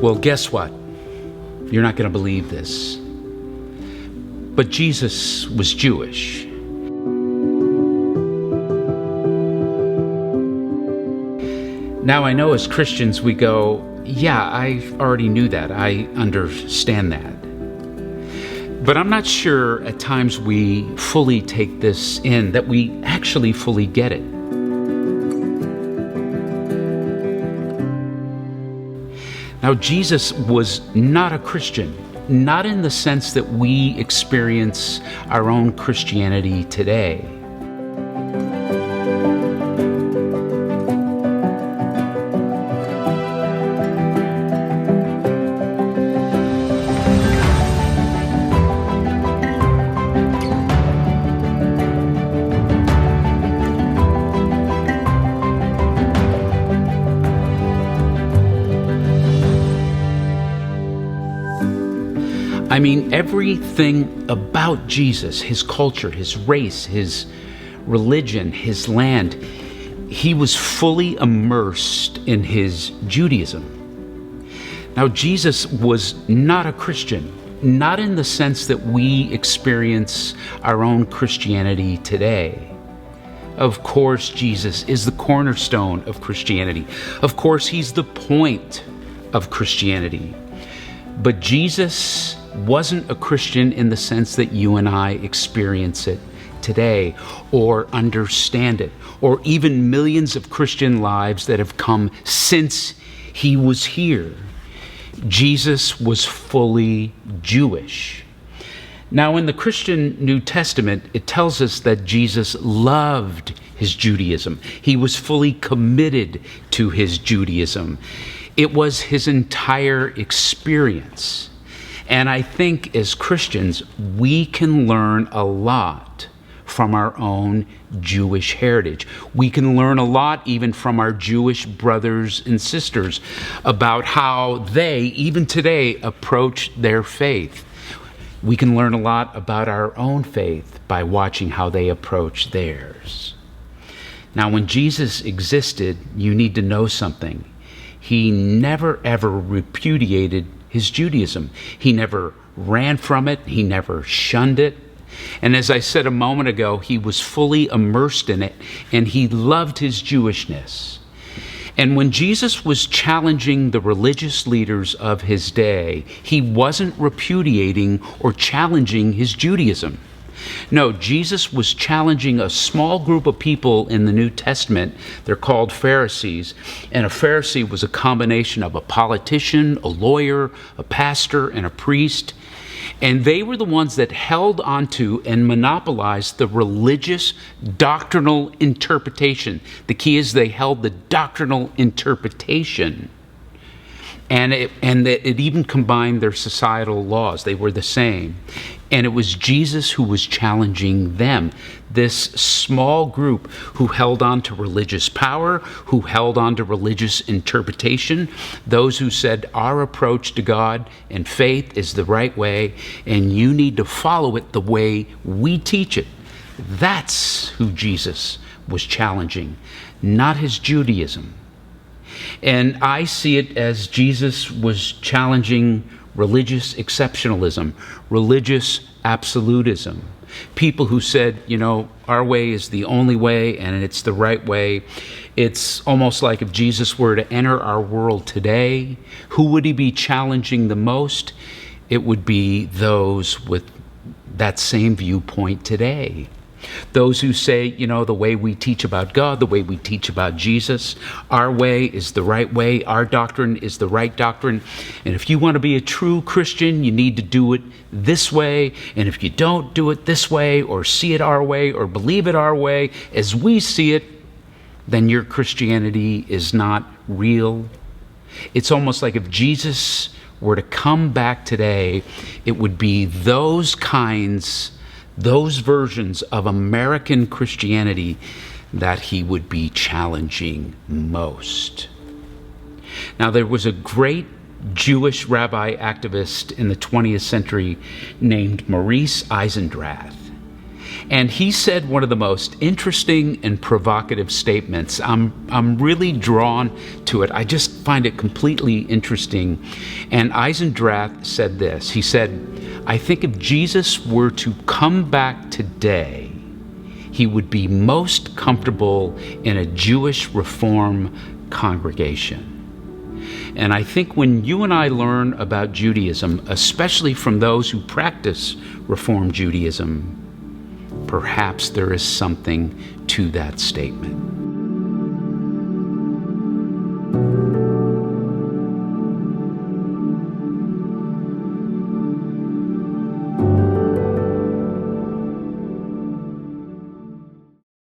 Well, guess what? You're not going to believe this. But Jesus was Jewish. Now, I know as Christians we go, yeah, I already knew that. I understand that. But I'm not sure at times we fully take this in, that we actually fully get it. Now, Jesus was not a Christian, not in the sense that we experience our own Christianity today. I mean, everything about Jesus, his culture, his race, his religion, his land, he was fully immersed in his Judaism. Now, Jesus was not a Christian, not in the sense that we experience our own Christianity today. Of course, Jesus is the cornerstone of Christianity. Of course, he's the point of Christianity. But Jesus wasn't a Christian in the sense that you and I experience it today or understand it, or even millions of Christian lives that have come since he was here. Jesus was fully Jewish. Now, in the Christian New Testament, it tells us that Jesus loved his Judaism. He was fully committed to his Judaism. It was his entire experience. And I think as Christians, we can learn a lot from our own Jewish heritage. We can learn a lot even from our Jewish brothers and sisters about how they, even today, approach their faith. We can learn a lot about our own faith by watching how they approach theirs. Now, when Jesus existed, you need to know something. He never, ever repudiated his Judaism. He never ran from it. He never shunned it. And as I said a moment ago, he was fully immersed in it, and he loved his Jewishness. And when Jesus was challenging the religious leaders of his day, he wasn't repudiating or challenging his Judaism. No, Jesus was challenging a small group of people in the New Testament. They're called Pharisees. And a Pharisee was a combination of a politician, a lawyer, a pastor, and a priest. And they were the ones that held onto and monopolized the religious doctrinal interpretation. The key is they held the doctrinal interpretation. And it even combined their societal laws. They were the same. And it was Jesus who was challenging them, this small group who held on to religious power, who held on to religious interpretation, those who said our approach to God and faith is the right way, and you need to follow it the way we teach it. That's who Jesus was challenging, not his Judaism. And I see it as Jesus was challenging religious exceptionalism, religious absolutism. People who said, our way is the only way and it's the right way. It's almost like if Jesus were to enter our world today, who would he be challenging the most? It would be those with that same viewpoint today. Those who say, the way we teach about God, the way we teach about Jesus, our way is the right way, our doctrine is the right doctrine. And if you want to be a true Christian, you need to do it this way. And if you don't do it this way, or see it our way, or believe it our way, as we see it, then your Christianity is not real. It's almost like if Jesus were to come back today, it would be those versions of American Christianity that he would be challenging most. Now, there was a great Jewish rabbi activist in the 20th century named Maurice Eisendrath. And he said one of the most interesting and provocative statements. I'm really drawn to it. I just find it completely interesting. And Eisendrath said this. He said, "I think if Jesus were to come back today, he would be most comfortable in a Jewish Reform congregation." And I think when you and I learn about Judaism, especially from those who practice Reform Judaism, perhaps there is something to that statement.